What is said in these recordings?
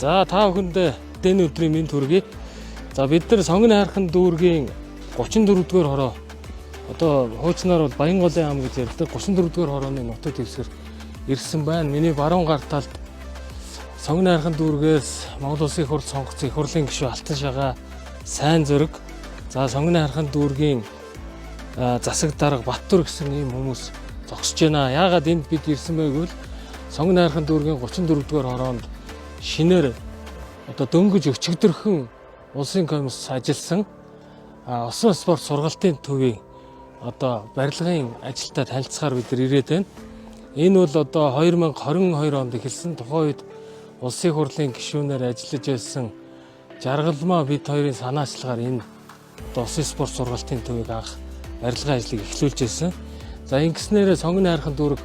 За та бүхэнд дэн өдрийн минь төргий. За бид нар Сонгон хайрхан дүүргийн 34-р хороо одоо хуучнаар бол Баянголын ам гэж ярьдаг 34-р хорооны нутаг дэвсгэр ирсэн байна. Миний баруун гар талд Сонгон хайрхан дүүргээс Монгол Улсын их хурл сонгогдсон их хурлын гишүүн Алтан Шагаа сайн зөрөг. За Сонгон хайрхан дүүргийн засаг дарга Баттүр гэсэн ийм хүмүүс зогсож байна. Яагаад энд бид ирсэн бэ гэвэл Сонгон хайрхан дүүргийн 34-р хороонд шинээр одоо дөнгөж өчигдөрхөн улсын комисс ажилласан Осон спорт сургалтын төвийн одоо барилгын ажилтай танилцахаар бид нар ирээд байна. Энэ бол одоо 2022 онд эхэлсэн тухайн үед улсын хурлын гишүүнээр ажиллаж байсан жаргалмаа бид хоёрын санаачлагаар энэ одоо Осон спорт сургалтын төвийг анх барилгын ажлыг эхлүүлж байсан. За ингэснээр Сонгон хайрхан дүүрэг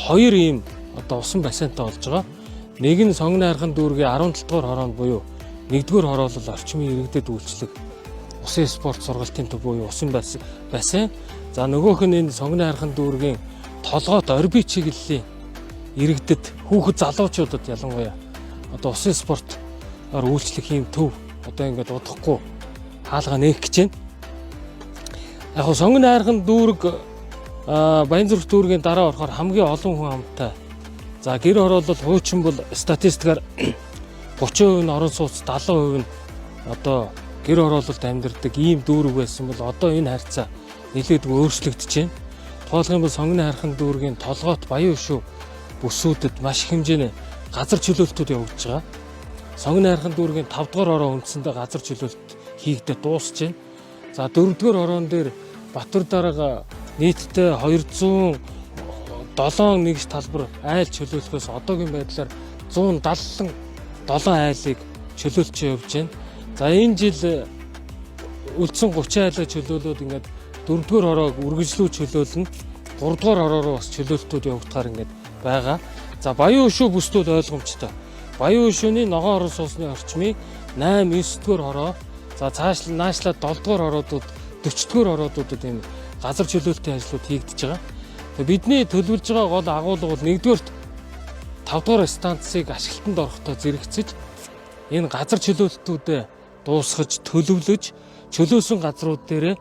2 ийм одоо усан бассейнтай болж байгаа. Нэг нь Сонгон хайрхан дүүргийн 17 дугаар хороонд буюу 1-р хороо бол орчмын иргэдэд үйлчлэг усан спорт сургалтын төв буюу усан бассейн. За нөгөөх нь энэ Сонгон хайрхан дүүргийн толгойд орби чиглэлийн иргэдэд хүүхэд залуучуудад ялангуяа одоо усан спортоор үйлчлэх юм төв одоо ингээд удахгүй хаалга нээх гэж байна. Яг нь Сонгон хайрхан дүүрэг Баянзүрх дүүргийн дараа орохоор хамгийн олон хүн амтай. За гэр хороолол хуучин бол статистикаар 30% нь орон сууц 70% нь одоо гэр хороололд амьдардаг ийм дүүрэг байсан бол одоо энэ харьцаа нэлээд өөрчлөгдөж байна. Тоолох юм бол Сонгон хайрхан дүүргийн толгойт баян өшөө бүсүүдэд маш их хэмжээний газар чөлөөлтүүд явагдаж байгаа. Сонгон хайрхан дүүргийн 5 дугаар хороо үндсэндээ газар чөлөөлт хийгдэж дуусж байна. За 4 дугаар хороон дээр Баттүр дарга нийтдээ 207 нэгж талбар айл чөлөөлөхөөс одоогийн байдлаар 177 айлыг чөлөөлж явж байна. За энэ жил үлдсэн 30 айлаа чөлөөлөөд ингээд 4-р хороог үргэлжлүү чөлөөлнө. 3-р хороо руу бас чөлөөлтүүд явагдахаар ингээд байгаа. За баян өшөө бүсдүүд ойлгомжтой. Баян өшөөний ногоон орон сууцны орчмыг 8-9-р хороо, за наашлаад 7-р хороодууд, 40-р хороодуудад энэ газар чөлөөлтийн ажлууд хийгдэж байгаа. Бидний төлөвлөж байгаа гол агуулга бол 1-р 5-р станцыг ашиглалтанд орохдоо зэрэгцэж энэ газар чөлөөлтүүдэд дуусгаж төлөвлөж чөлөөсөн газрууд дээр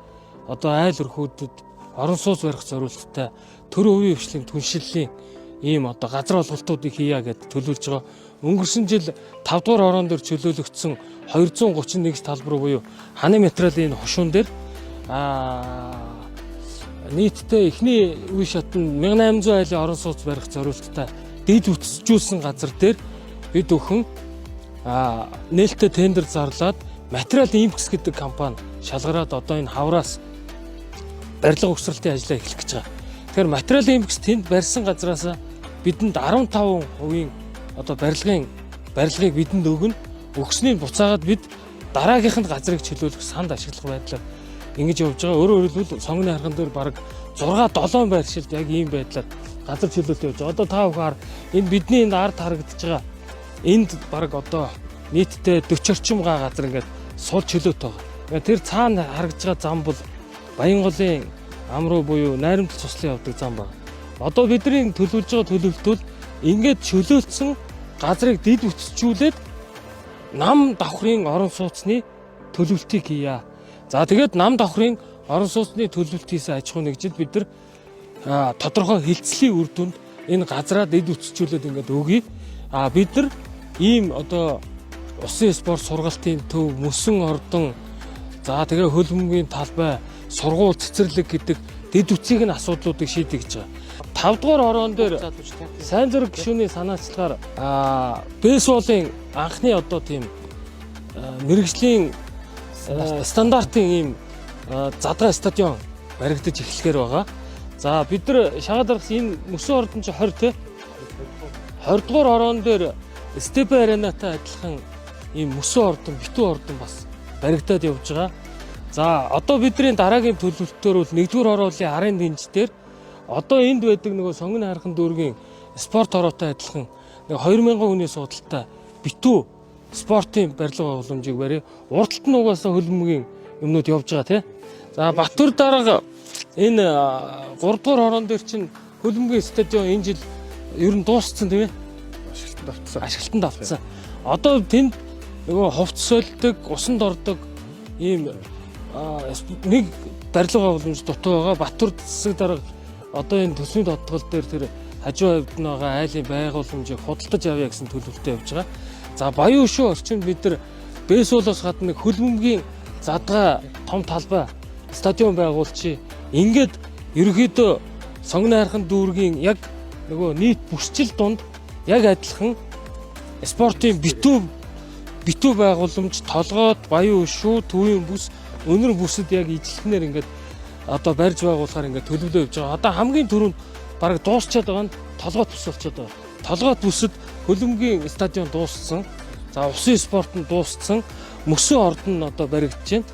одоо айл өрхүүдэд орон сууц барих зорилготой төр хувийн хвшлийн түншлэлийн ийм одоо газар олголтуудыг хийя гэд төлөвлөж байгаа. Өнгөрсөн жил 5-р хороон дээр чөлөөлөгдсөн 231 талбар буюу ханы материалын хушуун дээр нийтдээ эхний үе шатнд 1800 айлын орон сууц барих зорилготой дэд үтсжүүлсэн газар дээр бид өхөн нээлттэй тендер зарлаад материал импекс гэдэг компани шалгараад одоо энэ хавраас барилга угсралтын ажлаа эхлэх гэж байгаа. Тэгэхээр материал импекс тэнд барьсан газраас бидэнд 15% одоо барилгыг бидэнд өгнө. Өгснийг буцаагаад бид дараагийнханд газрыг чөлөөлөх санд ашиглах байдлаар ингэж явж байгаа. Өөрөөр хэлбэл Сонгон хайрхан дээр бараг 6-7 байршилд яг ийм байдлаар газар чөлөөлт явж байгаа. Одоо та бүхэн энэ бидний энэ ард харагдаж байгаа. Энд бараг одоо нийтдээ 40 орчим га газар ингээд сул чөлөөт байгаа. Тэр цаана харагдж байгаа зам бол Баянголын ам руу буюу найрамдал цуслан явдаг зам байна. Одоо бидний төлөвлөж байгаа төлөвлөлт бол ингээд чөлөөлсөн газрыг дэд үтсжүүлээд нам давхрын орон сууцны төлөвлөлтийг хийя. За тэгээд нам давхрын орон сууцны төлөвлөлт хийсэн аж ахуй нэгжид бид нар тодорхой хилцлийн үр дүнд энэ газраа дэд үтсжүүлээд ингээд өгье. Бид нар ийм одоо усан спорт сургалтын төв, мөсөн ордон, за тэгээ хөл бөмбөгийн талбай, сургууль, цэцэрлэг гэдэг дэд үтсийг нь асуудлуудыг шийдэх гэж байгаа. 5 дугаар хороон дээр сайн зөрөг гишүүний санаачлагаар бейсболын анхны одоо тийм мэрэгжлийн стандартын ийм задгай стадион баригдаж эхлэхээр байгаа. За бид нар шагаад дарахс энэ мөсөн ордон чи 20 те 20 дугаар хороон дээр Степе аренатай адилхан ийм мөсөн ордон, битүү ордон бас баригдаад явж байгаа. За одоо бидний дараагийн төлөвлөлтөөр бол 1-р хорооллын арын дэнж дээр одоо энд байдаг нөгөө Сонгон хайрхан дүүргийн спорт хороотой адилхан 2000 хүний суудалтай битүү спортын барилга боломжийг барья. Урдталт нь угаасаа хөл бөмбөгийн юмнууд явж байгаа тий. За Баттүр дарга энэ 3 дугаар хороон дээр чинь хөл бөмбөгийн стадион энэ жил ер нь дууссан тийм ээ. Ашиглалтанд автсан. Одоо тэнд нөгөө ховц солидог, усанд ордог ийм нэг барилга байгууламж дутуу байгаа. Баттүр засаг дарга одоо энэ төсвийн тодтгол дээр тэр хажуу хавьд нь байгаа айлын байгууламжийг худалдаж авъя гэсэн төлөвлөлтөд явж байгаа. За Баян Хөшөө орчинд бид нар бейсболоос гадна хөлбөмбөгийн задгаа том талбай стадион байгуулчих. Ингээд ерөөхдөө сонгон хайрхан дүүргийн яг нөгөө нийт бүсчил дунд яг адилхан спортын битүү байгууламж толгойд Баян Хөшөө төвийн бүс өнөр бүсэд яг ижилтнээр ингээд одоо барьж байгуулахаар ингээд төлөвлөө явж байгаа. Одоо хамгийн түрүүнд бараг дуусчаад байгаа нь толгойд бүс болчиход байгаа. Толгойд бүсэд хөлбөмбөгийн стадион дууссан. За усын спорт нь дууссан. Мөсөн орд нь одоо баригдаж байна.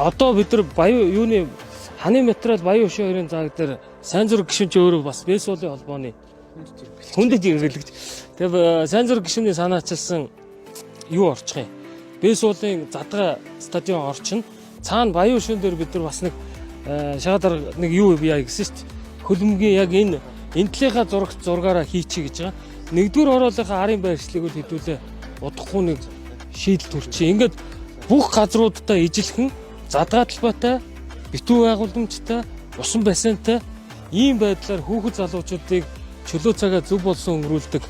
Одоо бид нар Баян юуны ханы материал Баян Хөшөө хоёрын зааг дээр сайн зураг гишүүн ч өөрөө бас бейсболын холбооны хүндэт хэрэглэгч. Тэгээ сайн зураг гишүүний санаачилсан юу орчих юм. Бейсболын задгаа стадион орчин. Цаана Баян Хөшөөн дээр бид нар бас нэг шагадар нэг юу бия гэсэн шүү дээ. Хөлбөмбөгийн яг энэ энтлийнхаа зургаараа хийчих гэж байгаа. Нэгдүгээр хороолынхаа арын байршлыг үл хэдүүлээ удахгүй нэг шийдэл төрчих. Ингээд бүх газруудаа ижилхэн задгаа талбайтай, битүү байгууламжтай, усан бассейнтай ийм байдлаар хүүхэд залуучуудыг чөлөө цагаа зөв болсон өнгөрүүлдэг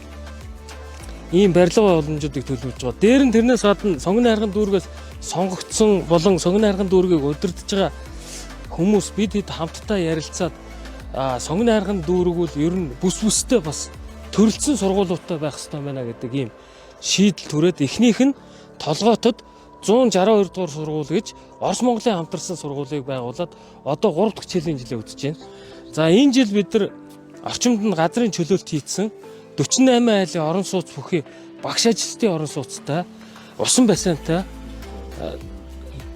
ийм барилга байгууламжуудыг төлөвлөж байгаа. Дээр нь тэрнээс гадна сонгон хайрхан дүүргээс сонгогдсон болон сонгон хайрхан дүүргийг удирдах байгаа хүмүүс бид хэд хамтдаа ярилцаад сонгон хайрхан дүүргүүл ер нь бүстэй бас төрөлцсөн сургуулиудтай байх хэрэгтэй байна гэдэг ийм шийдэл түрээд эхнийх нь толгойтод 162 дугаар сургууль гэж Орос Монголын хамтарсан сургуулийг байгуулад одоо 3 дахь жилийн жилээ үзэж байна. За энэ жил бид нар орчимд нь газрын чөлөөлт хийцэн 48 айлын орон сууц бүхий багш ажилтны орон сууцтай, усан бассейнтай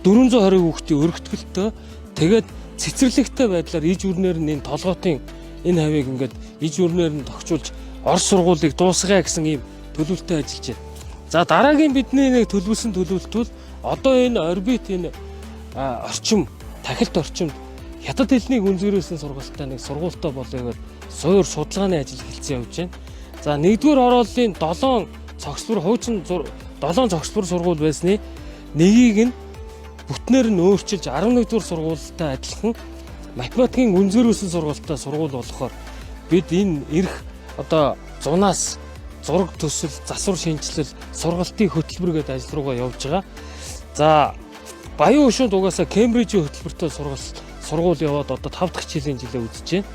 420 хүүхдийн өргөтгөлтөө тэгээд цэцэрлэгтэй байдлаар иж үрнээр нь энэ толгоотын энэ хавийг ингээд иж үрнээр нь тогтчулж Орос сургуулийг дуусгая гэсэн ийм төлөвлөлтөд ажиллаж байна. За дараагийн бидний нэг төлөвлөсөн төлөвлөлт бол одоо энэ орбит энэ орчим тахилт орчимд хятад хэлний гүнзгийрээсэн сургалттай нэг сургуультай болоё гэж суур судалгааны ажил эхэлсэн явж байна. За нэгдүгээр хорооллын 7 цогцлбор хуучин 7 цогцлбор сургууль байсны нэгийг нь бүтнээр нь өөрчилж 11-р сургуультай адилхан математикийн гүнзгийрээсэн сургалттай сургууль болохоор бид энэ ирэх одоо зунаас зураг төсөл, засвар шинжилэл, сургалтын хөтөлбөр гэдэг ажил руугаа явж байгаа. За Баян Хөшөөнд угаасаа Кембрижийн хөтөлбөртэй сургууль яваад одоо 5 дахь жилийн жилээ үзэж байна.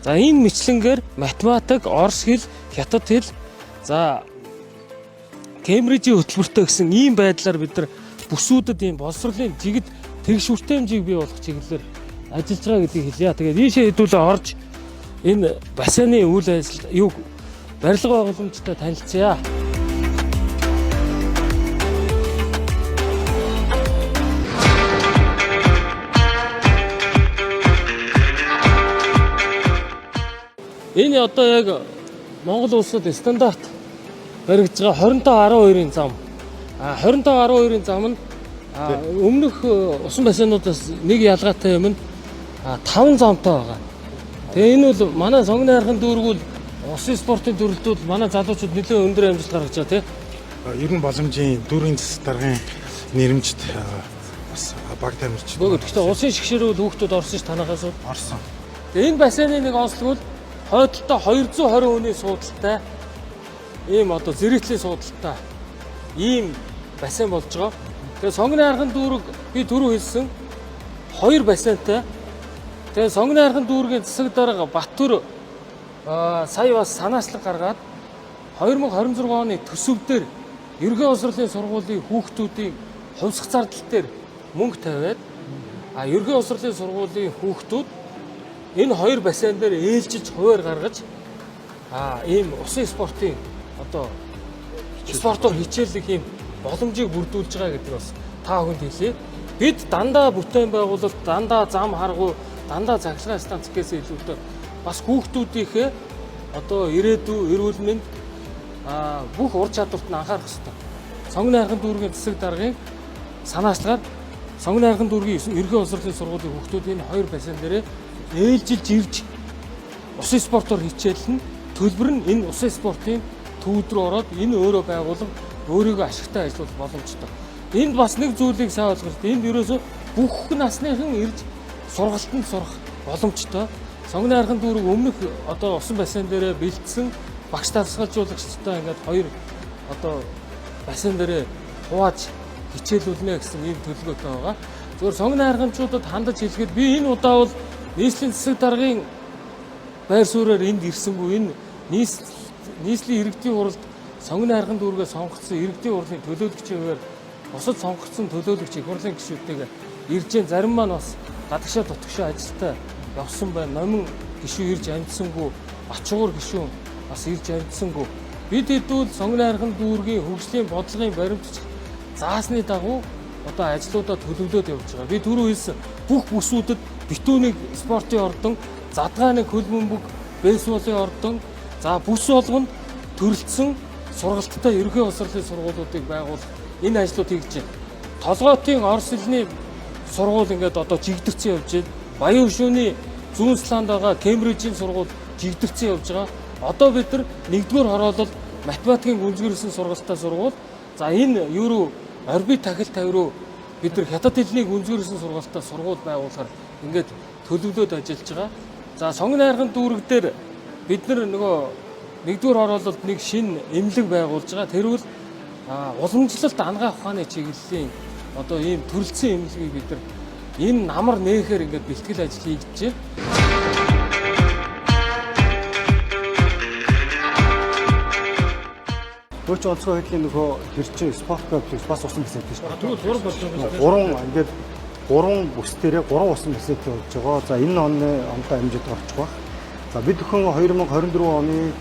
За энэ мэтлэнгээр математик, орос хэл, хятад хэл, за Кембрижийн хөтөлбөртэй гэсэн ийм байдлаар бид нар бүсүүдэд ийм боловсролын жигд тэгш хүртээмжийг бий болгох чиглэлээр ажиллаж байгаа гэдгийг хэлье. Тэгээд ийшээ хэдүүлээ орж энэ бассейны үйл ажиллагаа юу барилга байгууламжтай танилцъя. Энэ одоо яг Монгол улсад стандарт баригдж байгаа 25-12-ын зам. 25-12-ын зам нь өмнөх усан бассейнуудаас нэг ялгаатай юм нь 5 замтай байгаа. Тэгээ энэ бол манай сонгон хайрхан дүүргүүл усын спортын төрөлтүүд манай залуучууд нэлээд өндөр амжилт гаргаж байгаа тийм. Ер нь боломжийн дүүргийн засаг даргын нэрмжид бас баг тамирч. Гэхдээ усын шгшээрүүд хүүхдүүд орсон ш танахаас орсон. Тэгээ энэ бассейны нэг онцлог бол хойдолтой 220 хүний суудалтай ийм одоо зэрэгтлийн суудалтай ийм бассейн болж байгаа. Тэгээ сонгон хайрхан дүүрэг би түрүү хэлсэн 2 бассейнтай. Тэгээ сонгон хайрхан дүүргийн засаг дарга Баттүр сая бас санаачлаг гаргаад 2026 оны төсөвдөр ерөнхий боловсролын сургуулийн хүүхдүүдийн хувьсах зардал дээр мөнгө тавиад ерөнхий боловсролын сургуулийн хүүхдүүд энэ 2 бассейн дээр ээлжилж хуваар гаргаж ийм усын спортын одоо спортоор хичээллэх ийм боломжийг бүрдүүлж байгаа гэдэг бас та бүхэнд хэлье. Бид дандаа бүтээн байгуулалт, дандаа зам харгуу, дандаа цахилгаан станц гэхээс илүүтэй бас хүүхдүүдийнхээ одоо ирээдүй эрүүл мэнд бүх ур чадварт нь анхаарах хэрэгтэй. Сонгон хайрхан дүүргийн засаг даргын санаачлагаар сонгон хайрхан дүүргийн ерөнхий боловсролын сургуулийн хүүхдүүд энэ 2 бассейн дээр ээлжилж ирж усын спортоор хичээлнэ. Төлбөр нь энэ усын спортын төвд рүү ороод энэ өөрөө байгуулга өөрийгөө ашигтай ажиллах боломжтой. Энд бас нэг зүйлийг сайн ойлгох. Энд ерөөсөө бүх насныхан ирж сургалтанд сурах боломжтой. Сонгоны хархан дүүрэг өмнөх одоо усан бассейн дээрээ бэлдсэн багш дасгалжуулагчтай ингээд хоёр одоо бассейн дээрээ хувааж хичээлүүлнэ гэсэн ийм төлөвлөгөөтэй байгаа. Зөвхөн сонгоны хархамчуудад хандаж хэлэхэд би энэ удаа бол нийслэлийн засаг даргын байр суурьаар энд ирсэнгүй энэ нийслэлийн иргэдийн хуралд сонгоны хархан дүүргээ сонгогдсон иргэдийн хурлын төлөөлөгчөөр бусад сонгогдсон төлөөлөгч их хурлын гишүүдтэйгээ ирж зарим маань бас гадагшаа дутгшаа ажилтаа явсан байна. Номин гишүү ирж амьдсангүй, Бачуур гишүүн бас ирж амьдсангүй. Бид хэдүүл сонгоны хархан дүүргийн хөгжлийн бодлогын баримтч заасны дагуу одоо ажлуудаа төлөвлөд явж байгаа. Би түрүү хэлсэн бүх бүсүүдэд битүүнийг спортын ордон, задгааны хөлбөмбөг, бейсболын ордон, за бүс болгонд төрөлцсөн сургалттай ерөнхий боловсролын сургуулиудыг байгуулах энэ ажлууд хийж байна. Толгойтын Орос хэлний сургууль ингээд одоо жигдэрсэн явж байна. Баян хөшөөний зүүн Сланд байгаа Кембрижийн сургууль жигдэрсэн явж байгаа. Одоо бид нар 1-р хороолол математикийн гүнзгийрсэн сургалттай сургууль. За энэ евро орбит тахил тавируу бид нар хятад хэлний гүнзгийрсэн сургалттай сургууль байгуулахаар ингээд төлөвлөд ажиллаж байгаа. За сонгоны хархан дүүрэг дээр бид нар нөгөө 1-р хороололд нэг шинэ эмнэлэг байгуулж байгаа. Тэрвэл уламжлалт ангаах ухааны чиглэлийн одоо ийм төрөлцсөн эмнэлгийг бид нар энэ намар нээхээр ингээд бэлтгэл ажил хийж байна. Өөрч онцгой хэдлийн нөхөө хэрчээ спорт комплекс бас усан бисэд шүү дээ. Тэгвэл 3 болж байгаа. Ингээд 3 бүс дээрээ 3 усан бисэд болж байгаа. За энэ оны онтой хэмжээд орчих баг. За бид өхөн 2024 оны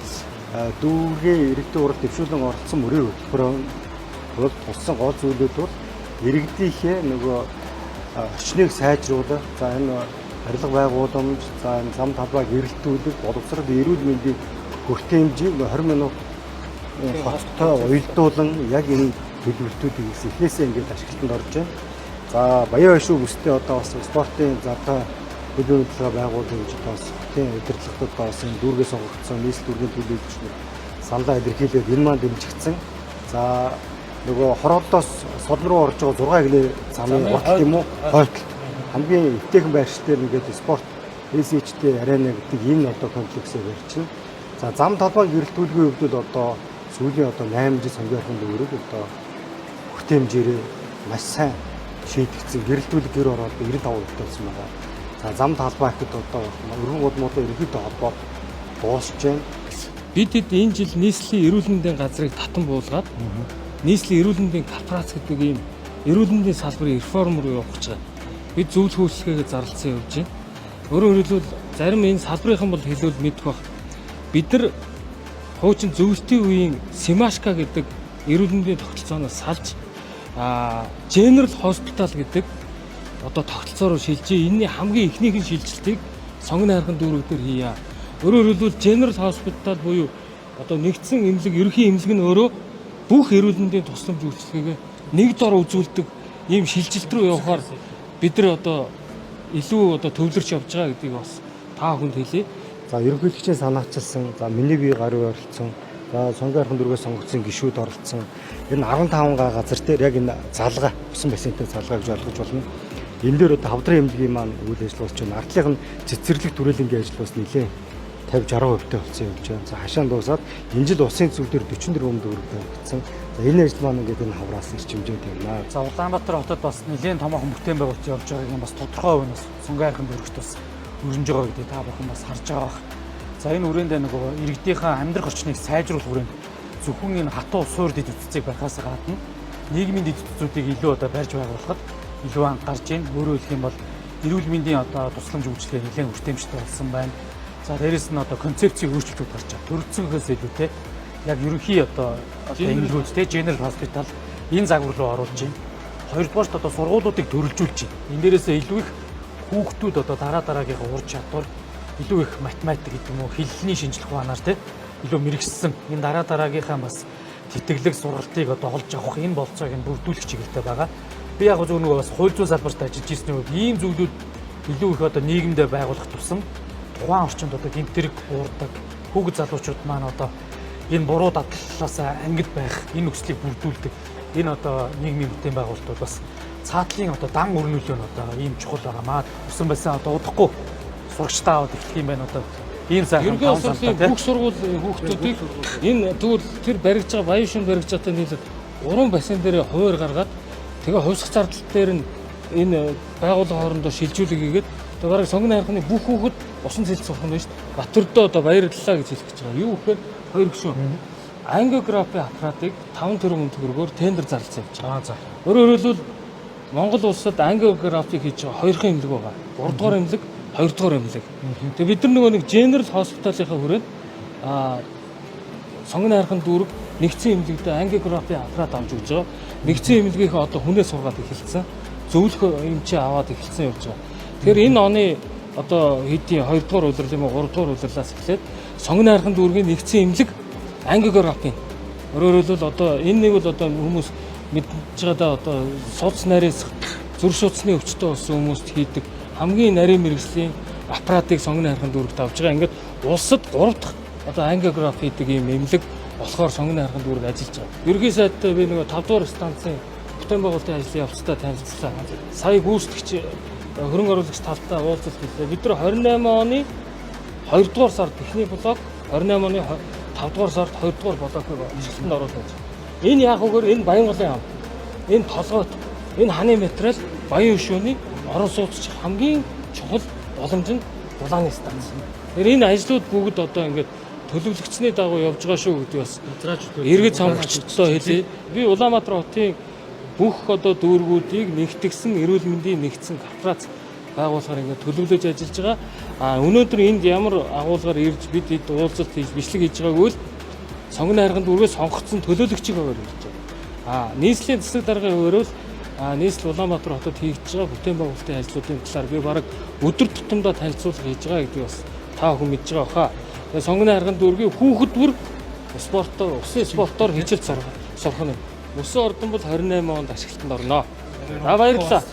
дүүргийн иргэдийн уралд дэвшүүлэн оролцсон мөрийн хөтөлбөрөөр туссан гол зүйлүүд бол иргэдийнхээ нөгөө орчныг сайжруулах, за энэ барилга байгууламж, за энэ зам талбайг эрэлтүүлэх, боловсрол эрүүл мэндийн хүртээмжийг 20 минут хоттой уялдуулан яг энэ төлөвлөлтүүдийг эхлээсээ ингээд ашиглалтанд орж байна. За баян хошуу бүстэй одоо бас спортын завтай төлөвлөлтөөр байгуулсан гэж бас тийм удирдлагууд бас энэ дүүргээ сонгогдсон нийслэл дүүргийн төлөөлөгчид саналаа илэрхийлээд энэ маань дэмжигдсэн. За нөгөө хорооллоос содон руу орж байгаа 6 км замын урт юм уу хойтол хамгийн эвтэйхэн байршилтээр ингээд спорт SH-тэй арена гэдэг энэ одоо комплексээр барьчихна. За зам талбайг эрэлтүүлэхийн хувьд бол одоо сүүлийн одоо 8 жил сонгоны хархан дүүрэг одоо хүртээмжээрээ маш сайн шийдэгдсэн. Гэрэлтүүлэг гэр ороод 95% болсон байгаа. За зам талбай гэхэд одоо өргөн гудмуудын ерөнхийдөө холбоо дуусж байна. Бид энэ жил нийслэлийн эрүүл мэндийн газрыг татан буулгаад нийслэлийн эрүүл мэндийн корпорац гэдэг ийм эрүүл мэндийн салбарын реформ руу явах гэж байгаа. Бид зөвлөх үйлчлэгээ зарласан явж байна. Өөрөөр хэлбэл зарим энэ салбарынхан бол хэлбэл мэдэх бах. Бид нар хуучин зөвлөлтийн үеийн Симашка гэдэг эрүүл мэндийн тогтолцооноос салж General Hospital гэдэг одоо тогтолцоо руу шилжиж энэний хамгийн ихнийхэн шилжилтийг сонгоны хархан дүүрэг дээр хийя. Өөрөөр хэлбэл General Hospital буюу одоо нэгдсэн эмнэлэг, ерөнхий эмнэлэг нь өөрөө бүх эрүүл мэндийн тусламж үйлчилгээгээ нэг дор үзүүлдэг ийм шилжилт рүү явахаар бид нар одоо илүү одоо төвлөрч явж байгаа гэдгийг бас та бүхэнд хэлье. За ерөнхийлөгчийн санаачилсан, за миний бие гаруй оролцсон, за сонгоны хархан дүүргээс сонгогдсон гишүүд оролцсон. Энэ 15 газар дээр яг энэ залгаа, усан бассейнтэй залгаа гэж ойлгож болно. Энэ дээр одоо хавдрын эмнэлгийн маань үйл ажиллагаа болж байна. Ардлын цэцэрлэг түрээлэнгийн ажил бас нэлээд 50-60% таа болсон явж байна. За хашаанд дуусаад энэ жил усын зүйл дээр 44 төгрөг баригдсан. За энэ ажил маань ингээд энэ хавраас ирчимжээд байна. За Улаанбаатар хотод бас нэлээд томоохон бүтээн байгуулалт явж байгааг нь бас тодорхой байна. Сонгоны хархан дүүрэгт бас өрнөж байгаа гэдэг та бүхэн бас харж байгаа. За энэ үрээндээ нөгөө иргэдийнхээ амьдрах орчныг сайжруулах хүрээнд зөвхөн энэ хатуу суурь дэд үтцийг барихаас гадна нийгмийн дэд үтцүүдийг илүү одоо барьж байгуулахад илүү анхаарч байна. Өөрөөр хэлэх юм бол эрүүл мэндийн одоо тусламж үйлчилгээ нэлээд хүртээмжтэй болсон байна. За дээрэс нь одоо концепцийн өөрчлөлтүүд гарч байгаа. Төрөлцөнгөөс илүүтэй яг ерөнхий одоо эмнэлгүүд те General Hospital энэ загвар руу оруулж байна. Хоёрдугаарт одоо сургуулиудыг төрөлжүүлж байна. Энэ дээрээсээ илүү их хүүхдүүд одоо дараагийнхаа ур чадвар илүү их математик гэдэг юм уу хэллэний шинжлэх ухаанаар те илүү мэрэгссэн энэ дараагийнхаа бас тэтгэлэг сургалтыг одоо олж авах энэ болцоог нь бүрдүүлэх чиглэлтэй байгаа. Би яг зөв нөгөө бас хууль зүйн салбарт ажиллаж ирсний үед ийм зүйлүүд илүү их одоо нийгэмдээ байгуулах тусам тухайн орчинд одоо гэмтэрэг уурдаг хүүхэд залуучууд маань одоо энэ буруу дадлалаас ангид байх, энэ нөхцөлийг бүрдүүлдэг энэ одоо нийгмийн бүтээн байгуулалтууд бас цаатлын одоо дан өрнүүлөө нь одоо ийм чухал байгаамаа. Усан байсан одоо удахгүй сурагчтай аваад эхлэх юм байна одоо. Ийм сайхан Ерөнхий боловсролын бүх сургуулийн хүүхдүүдийг энэ тэгвэл тэр баригж байгаа баян шин баригж байгаатай нийлээд 3 бассейн дээр хуваар гаргаад тэгээ хувьсах зардал дээр нь энэ байгууллага хоорондоо шилжүүлэг хийгээд тэгээ бараг сонгоны харахны бүх хүүхэд усан цэлд сурах нь шүү дээ. Батөрдөө одоо баярлалаа гэж хэлэх гэж байгаа. Юу гэхээр хоёр гишүүн ангиографи аппаратыг 5 тэрбум төгрөгөөр тендер зарласан явж байгаа. за. Өөрөөр хэлбэл Монгол улсад ангиографик хийж байгаа 2 эмнэлэг байгаа. 3 дугаар эмнэлэг, 2 дугаар эмнэлэг. Тэгээ бид нар нөгөө нэг General Hospital-ийнхаа хүрээд сонгоны харахын дүүрэг нэгдсэн эмнэлэгдээ ангиографи аппарат авч өгч байгаа. Нэгдсэн эмнэлгийнхээ одоо хүнээс сургаад эхэлсэн. Зөвлөх эмчээ аваад эхэлсэн явж байгаа. Тэгэхээр энэ оны одоо хэдийн 2 дугаар улирал юм уу 3 дугаар улирлаас эхлээд сонгоны харахын дүүргийн нэгдсэн эмнэлэг ангиографи. Өөрөөр хэлбэл одоо энэ нэг бол одоо хүмүүс мэдж байгаа одоо суулц нарийнс зүрх судасны өвчтөй болсон хүмүүст хийдэг хамгийн нарийн мэрэгжлийн аппаратыг сонгоны харахын дүүрэгт авч байгаа. Ингээд улсад 3 дахь одоо ангиографи гэдэг ийм эмнэлэг болохоор сонгоны харахын дүүрэг ажиллаж байгаа. Ерөнхий сайдтай би нөгөө 5 дугаар станцын бүтээн байгуулалтын ажлын явцдаа танилцлаа. Сая гүйцэтгэгч хөрөнгө оруулагч талтай уулзалт хийлээ. Бид нар 28 оны 2 дугаар сард эхний блок 28 оны 5 дугаар сард 2 дугаар блокыг ажилтнанд оруулж байна. Энэ яг үгээр энэ Баянголын ам. Энэ толгойд энэ ханы материал баян өшөөний орон сууцч хамгийн чухал боломж нь дулааны станц. Тэгэхээр энэ ажлууд бүгд одоо ингээд төлөвлөгчсөний дагуу явж байгаа шүү гэдэг бас иргэд сонгогчдод хэлье. Би Улаанбаатар хотын бүх одоо дүүргүүдийг нэгтгэсэн эрүүл мэндийн нэгдсэн корпорац байгуулахаар ингээд төлөвлөж ажиллаж байгаа. Өнөөдөр энд ямар агуулгаар ирж бид уулзалт хийж бичлэг хийж байгааг үл сонгоны харахын дүүргээс сонгогдсон төлөөлөгчийг аваар хэлж байгаа. Нийслэлийн засаг даргын хуваарь нийслэл Улаанбаатар хотод хийж байгаа бүтээн байгуулалтын ажлуудын талаар би бараг өдөр тутамдаа танилцуулга хийж байгаа гэдгийг бас та бүхэн мэдж байгаа хаа. Тэгээ сонгоны харахын дүүргийн хүүхэд бүр спортоор, усын спортоор хичээл сурах нь. Усан ордон бол 28 онд ашиглалтанд орно. За баярлалаа.